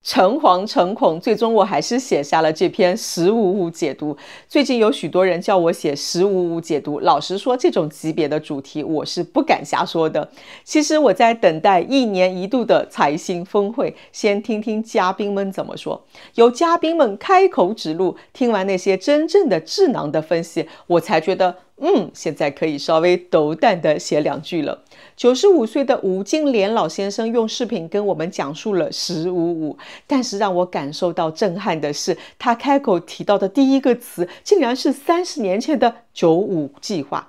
誠惶誠恐，最終我還是寫下了這篇1055解讀。最近有許多人叫我寫1055解讀，老實說，這種級別的主題我是不敢瞎說的。其實我在等待1年1度的財星峰會，先聽聽嘉賓們怎麼說。由嘉賓們開口指路，聽完那些真正的智囊的分析，我才覺得現在可以稍微斗膽的寫2句了。95歲的吳金蓮老先生用視頻跟我們講述了1055，但是讓我感受到震撼的是，他開口提到的第一個詞，竟然是30年前的95計劃。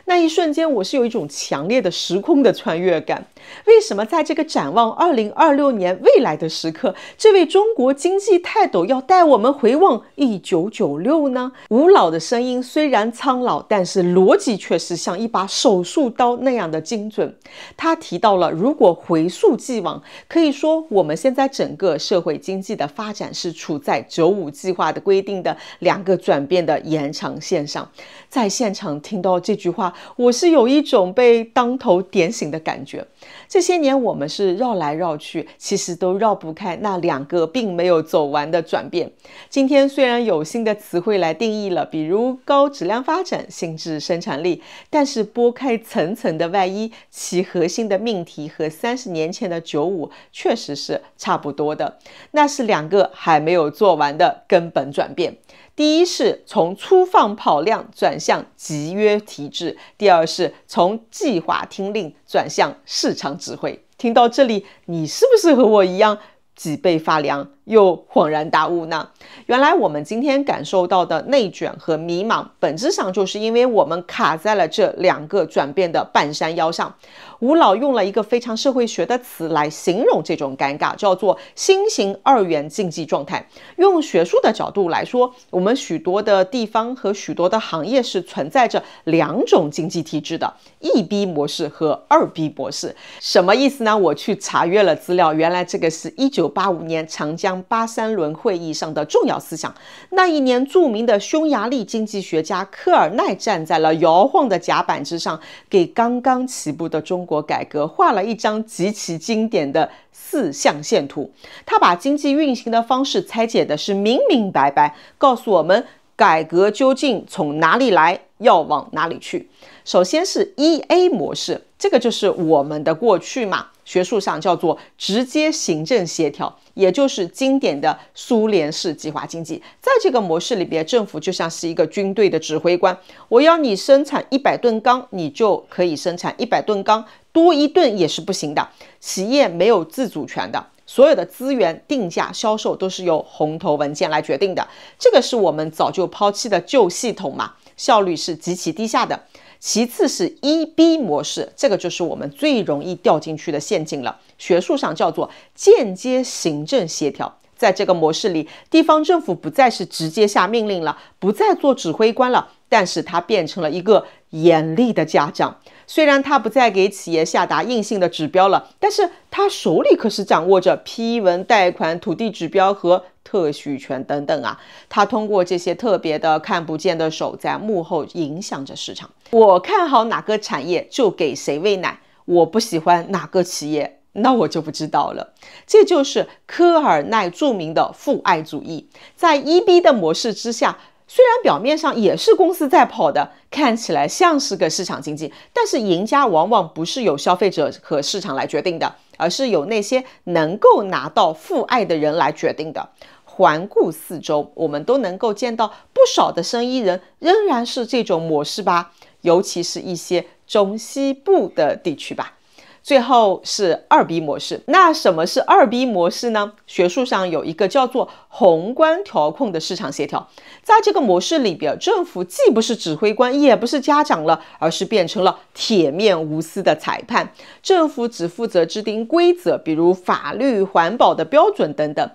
那一瞬間，我是有一種強烈的時空的穿越感。為什麼在這個展望2026年未來的時刻，這位中國經濟泰斗要帶我們回望1996呢？吳老的聲音雖然蒼老，但是邏輯卻是像一把手術刀那樣的精準。他提到了，如果回溯既往，可以說我們現在整個社會經濟的發展是處在95計劃的規定的2個轉變的延長線上。在現場聽到這句話，我是有一種被當頭點醒的感覺。這些年我們是繞來繞去，其實都繞不開那2個並沒有走完的轉變。今天雖然有新的詞彙來定義了，比如高質量發展、新質生產力，但是剝開層層的外衣，其核心的命題和30年前的95確實是差不多的。那是2個還沒有做完的根本轉變。第一是從粗放跑量轉向集約體制，第二是從計劃聽令轉向市場指揮。聽到這裡，你是不是和我一樣脊背發涼，又恍然大悟呢？原來我們今天感受到的內捲和迷茫，本質上就是因為我們卡在了這2個轉變的半山腰上。吳老用了一個非常社會學的詞來形容這種尷尬，叫做新型2元經濟狀態。用學術的角度來說，我們許多的地方和許多的行業是存在着2種經濟體制的，1B 模式和2B 模式。什麼意思呢？我去查閱了資料，原來這個是1985年長江8·3輪會議上的重要思想。那一年，著名的匈牙利經濟學家科爾奈站在了搖晃的甲板之上，給剛剛起步的中國改革畫了一張極其經典的4象限圖。他把經濟運行的方式拆解的是明明白白，告訴我們改革究竟從哪裡來，要往哪裡去。首先是 1A 模式，這個就是我們的過去嘛，學術上叫做直接行政協調，也就是經典的蘇聯式計劃經濟。在這個模式裡邊，政府就像是一個軍隊的指揮官，我要你生產100噸鋼，你就可以生產100噸鋼，多1噸也是不行的。企業沒有自主權的，所有的資源、定價、銷售都是由紅頭文件來決定的。這個是我們早就拋棄的舊系統嘛，效率是極其低下的。其次是 1B 模式，這個就是我們最容易掉進去的陷阱了。學術上叫做間接行政協調。在這個模式裡，地方政府不再是直接下命令了，不再做指揮官了，但是它變成了一個嚴厲的家長。雖然他不再給企業下達硬性的指標了，但是他手裡可是掌握着批文、貸款、土地指標和特許權等等啊。他通過這些特別的看不見的手，在幕後影響着市場。我看好哪個產業就給誰餵奶，我不喜歡哪個企業，那我就不知道了。這就是科爾奈著名的父愛主義。在 1B 的模式之下，雖然表面上也是公司在跑的，看起來像是個市場經濟，但是贏家往往不是由消費者和市場來決定的，而是由那些能夠拿到父愛的人來決定的。環顧四周，我們都能夠見到不少的生意人仍然是這種模式吧，尤其是一些中西部的地區吧。最後是2B 模式。那什麼是2B 模式呢？學術上有一個叫做宏觀調控的市場協調。在這個模式裡邊，政府既不是指揮官，也不是家長了，而是變成了鐵面無私的裁判。政府只負責制定規則，比如法律、環保的標準等等。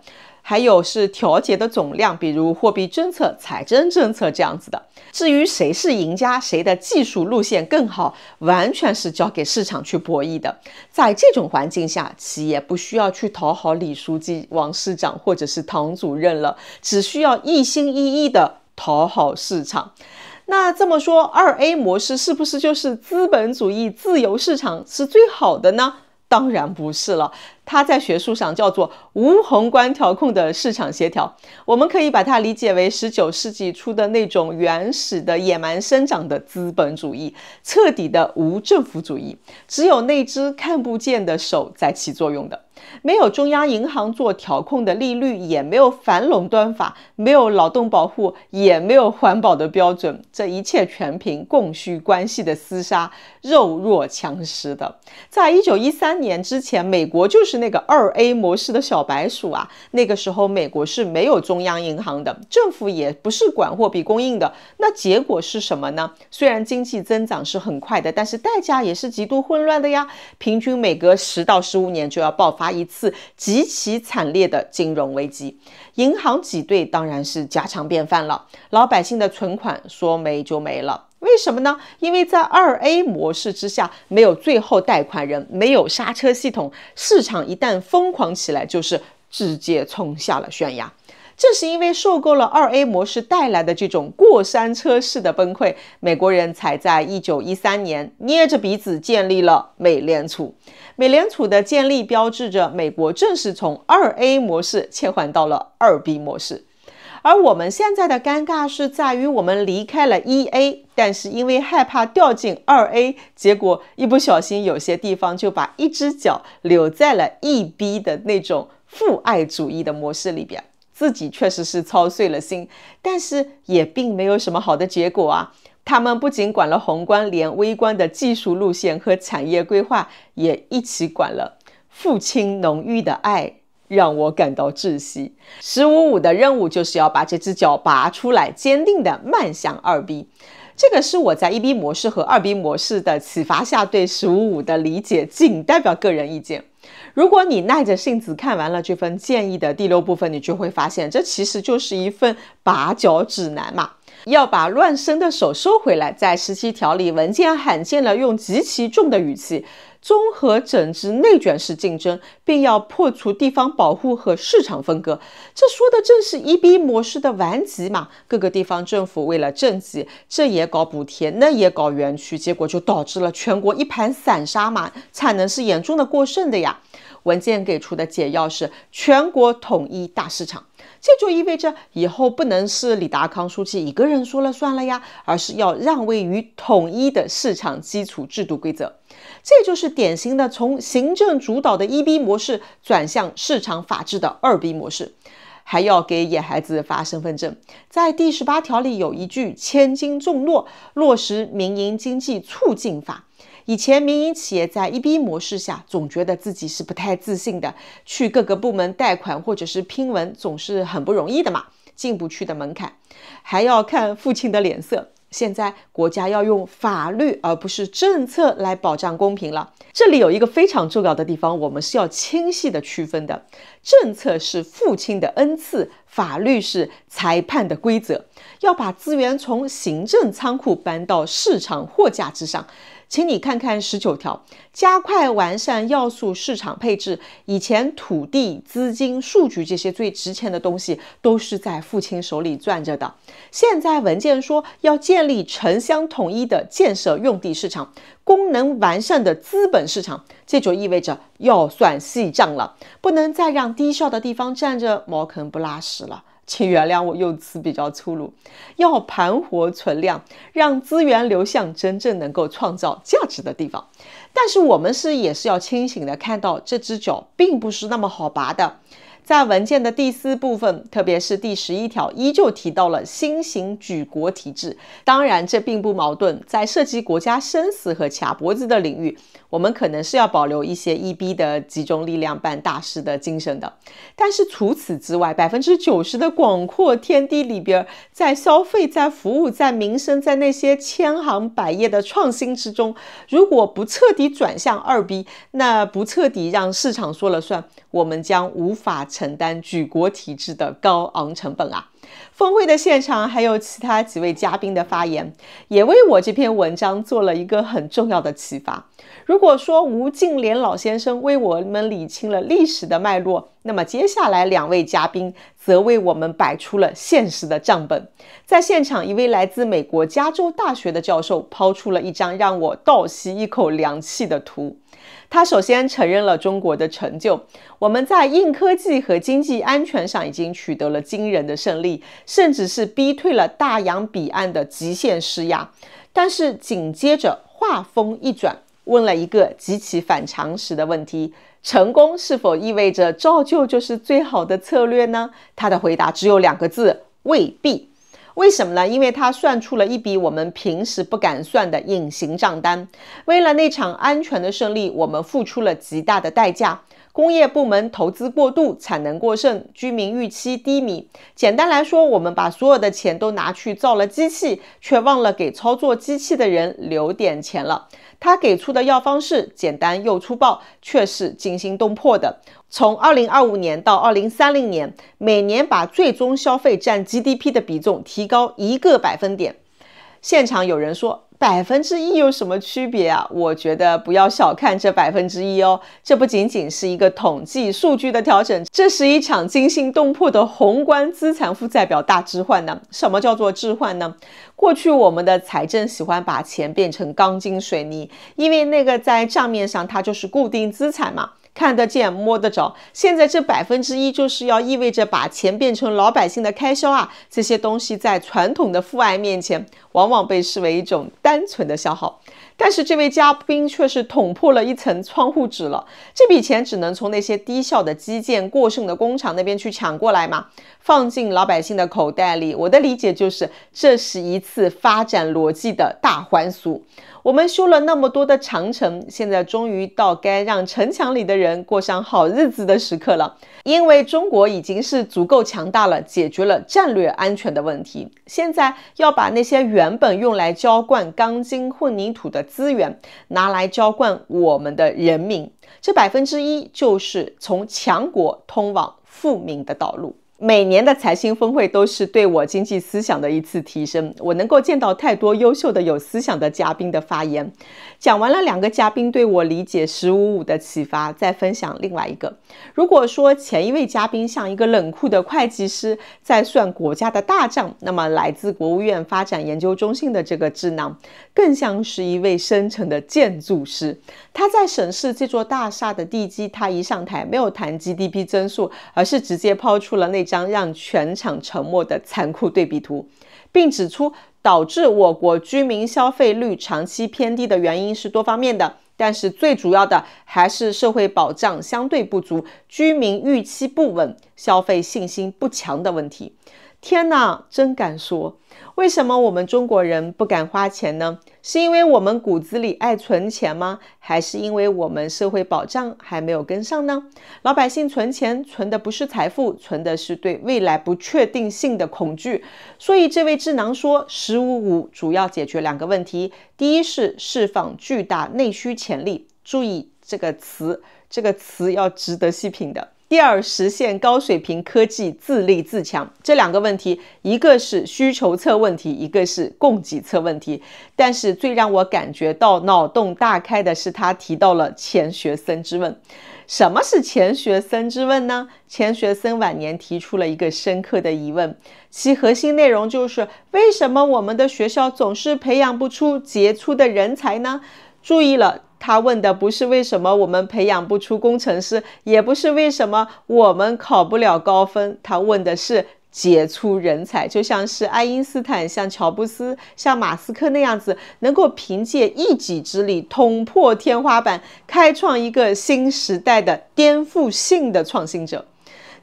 還有是調節的總量，比如貨幣政策、財政政策這樣子的。至於誰是贏家，誰的技術路線更好，完全是交給市場去博弈的。在這種環境下，企業不需要去討好李書記、王市長或者是唐主任了，只需要一心一意的討好市場。那這麼說，2A 模式是不是就是資本主義自由市場是最好的呢？當然不是了。它在學術上叫做無宏觀調控的市場協調。我們可以把它理解為19世紀初的那種原始的野蠻生長的資本主義，徹底的無政府主義，只有那隻看不見的手在起作用的。沒有中央銀行做調控的利率，也沒有反壟斷法，沒有勞動保護，也沒有環保的標準，這一切全憑供需關係的廝殺，弱肉強食的。在1913年之前，美國就是那個2A 模式的小白鼠啊。那個時候美國是沒有中央銀行的，政府也不是管貨幣供應的。那結果是什麼呢？雖然經濟增長是很快的，但是代價也是極度混亂的呀。平均每隔10到15年就要爆發一次極其慘烈的金融危機，銀行擠兌當然是家常便飯了。老百姓的存款說沒就沒了，為什麼呢？因為在2A 模式之下，沒有最後貸款人，沒有剎車系統，市場一旦瘋狂起來，就是直接衝下了懸崖。正是因為受夠了2A 模式帶來的這種過山車式的崩潰，美國人才在1913年捏着鼻子建立了美聯儲。美聯儲的建立標誌着美國正式從2A 模式切換到了2B 模式。而我們現在的尷尬是在於我們離開了1A，但是因為害怕掉進2A，結果一不小心有些地方就把一隻腳留在了1B 的那種父愛主義的模式裡邊。自己確實是操碎了心，但是也並沒有什麼好的結果啊。他們不僅管了宏觀，連微觀的技術路線和產業規劃也一起管了。父親濃郁的愛讓我感到窒息。1555的任務就是要把這隻腳拔出來，堅定地邁向2B。這個是我在1B 模式和2B 模式的啟發下對1555的理解，僅代表個人意見。如果你耐着性子看完了這份建議的第6部分，你就會發現，這其實就是一份拔腳指南嘛。要把亂伸的手收回來，在17條裡，文件罕見了用極其重的語氣，綜合整治內捲式競爭，並要破除地方保護和市場分割。這說的正是1B 模式的頑疾嘛。各個地方政府為了政績，這也搞補貼，那也搞園區，結果就導致了全國一盤散沙嘛，產能是嚴重的過剩的呀。文件給出的解藥是全國統一大市場，這就意味着以後不能是李達康書記一個人說了算了呀，而是要讓位於統一的市場基礎制度規則。這就是典型的從行政主導的1B 模式轉向市場法治的2B 模式。還要給野孩子發身份證。在第18條裡有一句千金重諾，落實民營經濟促進法。以前民營企業在1B 模式下總覺得自己是不太自信的，去各個部門貸款或者是拼文總是很不容易的嘛，進不去的門檻，還要看父親的臉色。現在國家要用法律而不是政策來保障公平了。這裡有一個非常重要的地方，我們是要清晰的區分的。政策是父親的恩賜，法律是裁判的規則。要把資源從行政倉庫搬到市場貨架之上。請你看看19條，加快完善要素市場配置。以前土地、資金、數據這些最值錢的東西都是在父親手裡攥着的。現在文件說要建立城鄉統一的建設用地市場，功能完善的資本市場，這就意味着要算細賬了，不能再讓低效的地方站着茅坑不拉屎了。請原諒我用詞比較粗魯，要盤活存量，讓資源流向真正能夠創造價值的地方。但是我們也是要清醒的看到，這隻腳並不是那麼好拔的。在文件的第4部分，特別是第11條，依舊提到了新型舉國體制。當然，這並不矛盾。在涉及國家生死和卡脖子的領域，我們可能是要保留一些1B 的集中力量辦大事的精神的。但是除此之外，90%的廣闊天地裡邊，在消費、在服務、在民生、在那些千行百業的創新之中，如果不徹底轉向2B，那不徹底讓市場說了算，我們將無法承擔舉國體制的高昂成本啊。峰會的現場還有其他幾位嘉賓的發言，也為我這篇文章做了一個很重要的啟發。如果說吳敬璉老先生為我們理清了歷史的脈絡，那麼接下來2位嘉賓則為我們擺出了現實的賬本。在現場，一位來自美國加州大學的教授拋出了一張讓我倒吸一口涼氣的圖。他首先承認了中國的成就，我們在硬科技和經濟安全上已經取得了驚人的勝利，甚至是逼退了大洋彼岸的極限施壓。但是緊接着話鋒一轉，問了一個極其反常識的問題：成功是否意味着照舊就是最好的策略呢？他的回答只有2個字：未必。為什麼呢？因為他算出了一筆我們平時不敢算的隱形賬單。為了那場安全的勝利，我們付出了極大的代價。工業部門投資過度，產能過剩，居民預期低迷。簡單來說，我們把所有的錢都拿去造了機器，卻忘了給操作機器的人留點錢了。他給出的藥方是簡單又粗暴，卻是驚心動魄的。從2025年到2030年，每年把最終消費佔 GDP 的比重提高1個百分點。現場有人說1%有什麼區別啊？我覺得不要小看這1%哦，這不僅僅是一個統計數據的調整，這是一場驚心動魄的宏觀資產負債表大置換呢。什麼叫做置換呢？過去我們的財政喜歡把錢變成鋼筋水泥，因為那個在賬面上它就是固定資產嘛，看得見摸得着。現在這1%就是要意味着把錢變成老百姓的開銷啊，這些東西在傳統的父愛面前往往被視為一種單純的消耗。但是這位嘉賓卻是捅破了一層窗戶紙了，這筆錢只能從那些低效的基建過剩的工廠那邊去搶過來嘛，放進老百姓的口袋裡。我的理解就是這是一次發展邏輯的大還俗。我們修了那麼多的長城，現在終於到該讓城牆裡的人過上好日子的時刻了。因為中國已經是足夠強大了，解決了戰略安全的問題。現在要把那些原本用來澆灌鋼筋混凝土的資源拿來澆灌我們的人民，這1%就是從強國通往富民的道路。每年的財星峰會都是對我經濟思想的一次提升，我能夠見到太多優秀的有思想的嘉賓的發言。講完了2個嘉賓對我理解15.5的啟發，再分享另外一個。如果說前一位嘉賓像一個冷酷的會計師在算國家的大賬，那麼來自國務院發展研究中心的這個智囊更像是一位深沉的建築師。他在審視這座大廈的地基，他一上台沒有談 GDP 增速，而是直接拋出了那張讓全場沉默的殘酷對比圖，並指出導致我國居民消費率長期偏低的原因是多方面的，但是最主要的還是社會保障相對不足、居民預期不穩、消費信心不強的問題。天哪，真敢說！為什麼我們中國人不敢花錢呢？是因為我們骨子裡愛存錢嗎？還是因為我們社會保障還沒有跟上呢？老百姓存錢，存的不是財富，存的是對未來不確定性的恐懼。所以這位智囊說，15.5主要解決2個問題。第一是釋放巨大內需潛力，注意這個詞要值得細品的。第二，實現高水平科技自立自強。這2個問題，一個是需求側問題，一個是供給側問題。但是最讓我感覺到腦洞大開的是，他提到了錢學森之問。什麼是錢學森之問呢？錢學森晚年提出了一個深刻的疑問，其核心內容就是為什麼我們的學校總是培養不出傑出的人才呢？注意了，他問的不是為什麼我們培養不出工程師，也不是為什麼我們考不了高分，他問的是傑出人才，就像是愛因斯坦、像喬布斯、像馬斯克那樣子，能夠憑借一己之力捅破天花板，開創一個新時代的顛覆性的創新者。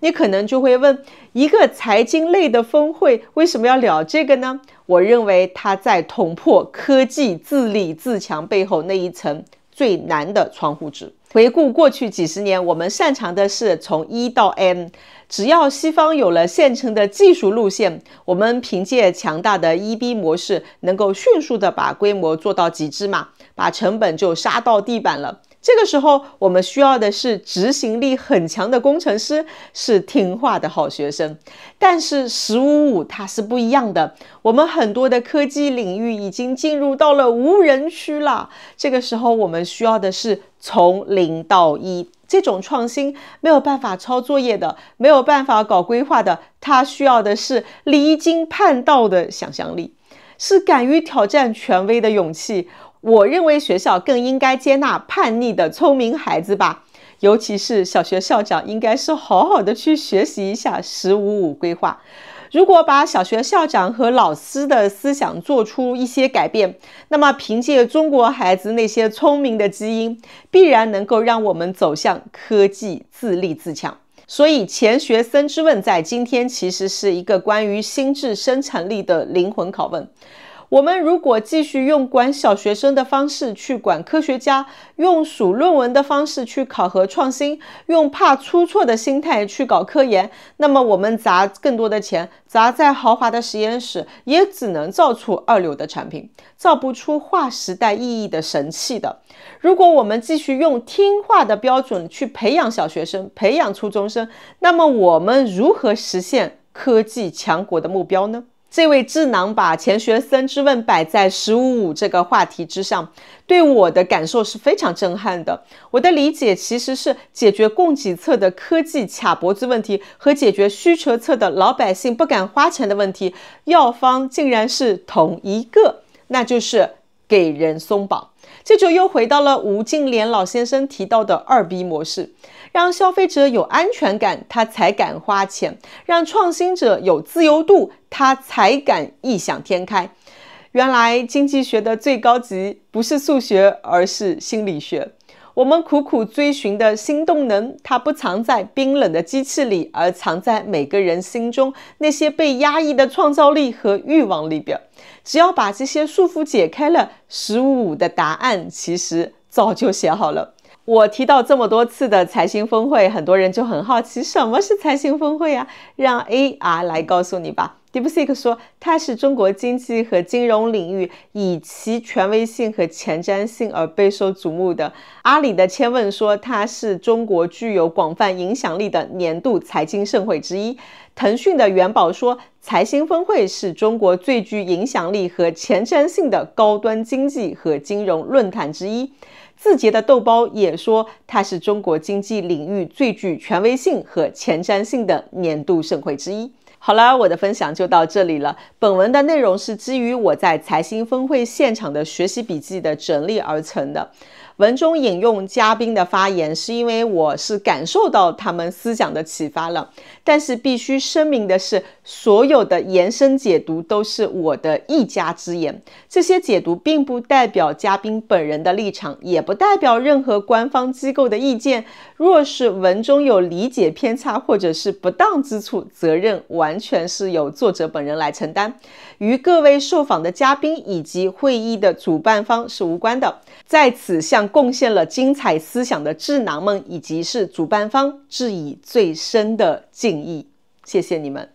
你可能就會問，一個財經類的峰會為什麼要聊這個呢？我認為他在捅破科技自立自強背後那一層最難的窗戶紙。回顧過去幾十年，我們擅長的是從 E 到 M， 只要西方有了現成的技術路線，我們憑借強大的 EB 模式，能夠迅速的把規模做到極致嘛，把成本就殺到地板了。這個時候，我們需要的是執行力很強的工程師，是聽話的好學生。但是15.5它是不一樣的，我們很多的科技領域已經進入到了無人區了。這個時候，我們需要的是從0到1，這種創新沒有辦法抄作業的，沒有辦法搞規劃的，它需要的是離經叛道的想象力，是敢於挑戰權威的勇氣。我認為學校更應該接納叛逆的聰明孩子吧，尤其是小學校長應該是好好的去學習一下15-5規劃。如果把小學校長和老師的思想做出一些改變，那麼憑借中國孩子那些聰明的基因，必然能夠讓我們走向科技自立自強。所以錢學森之問在今天其實是一個關於心智生產力的靈魂拷問。我們如果繼續用管小學生的方式去管科學家，用數論文的方式去考核創新，用怕出錯的心態去搞科研，那麼我們砸更多的錢，砸在豪華的實驗室，也只能造出二流的產品，造不出劃時代意義的神器的。如果我們繼續用聽話的標準去培養小學生，培養初中生，那麼我們如何實現科技強國的目標呢？這位智囊把錢學森之問擺在15-5這個話題之上，對我的感受是非常震撼的。我的理解其實是解決供給側的科技卡脖子問題和解決需求側的老百姓不敢花錢的問題，藥方竟然是同一個，那就是給人鬆綁。這就又回到了吳敬璉老先生提到的2B 模式，讓消費者有安全感，他才敢花錢；讓創新者有自由度，他才敢異想天開。原來經濟學的最高級不是數學，而是心理學。我們苦苦追尋的新動能，它不藏在冰冷的機器裡，而藏在每個人心中那些被壓抑的創造力和慾望裡邊。只要把這些束縛解開了，15-5的答案其實早就寫好了。我提到這麼多次的財星峰會，很多人就很好奇，什麼是財星峰會啊？讓 AR 來告訴你吧。DeepSeek 說，它是中國經濟和金融領域以其權威性和前瞻性而備受矚目的。阿里的千問說，它是中國具有廣泛影響力的年度財經盛會之一。騰訊的元寶說，財星峰會是中國最具影響力和前瞻性的高端經濟和金融論壇之一。字節的豆包也說，它是中國經濟領域最具權威性和前瞻性的年度盛會之一。好了，我的分享就到這裡了。本文的內容是基於我在財星峰會現場的學習筆記的整理而成的。文中引用嘉賓的發言，是因為我是感受到他們思想的啟發了。但是必須聲明的是，所有的延伸解讀都是我的一家之言。這些解讀並不代表嘉賓本人的立場，也不代表任何官方機構的意見。若是文中有理解偏差或者是不當之處，責任完全是由作者本人來承擔，與各位受訪的嘉賓以及會議的主辦方是無關的。在此向貢獻了精彩思想的智囊們以及是主辦方致以最深的敬意，謝謝你們。